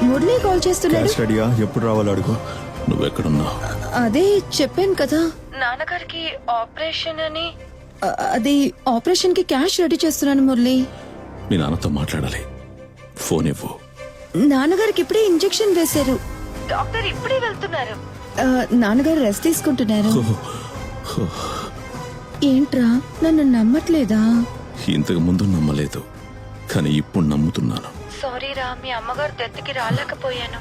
Murali call చేస్తున్నాడు. స్టడీయా ఎప్పుడు రావాలో అడుగు. నువ్వెక్కడున్నావు? అదే చెప్పాను కదా, నాన్నగారికి ఆపరేషన్ అని. అది ఆపరేషన్ కి క్యాష్ రెడీ చేస్తున్నాను మురళి. మీ నాన్నతో మాట్లాడాలి, ఫోన్ ఇవ్వు. నాన్నగారికి ఇప్పుడే ఇంజెక్షన్ వేశారు. డాక్టర్ ఇప్పుడే వెళ్తున్నారు. నాన్నగారు రెస్ట్ తీసుకుంటున్నారు. ఏంట్రా నన్ను నమ్మట్లేదా? ఇంతకు ముందు నమ్మలేదు, కానీ ఇప్పుడు నమ్ముతున్నాను. సారీ రా, మీ అమ్మగారు దెత్తుకి రాలేకపోయాను.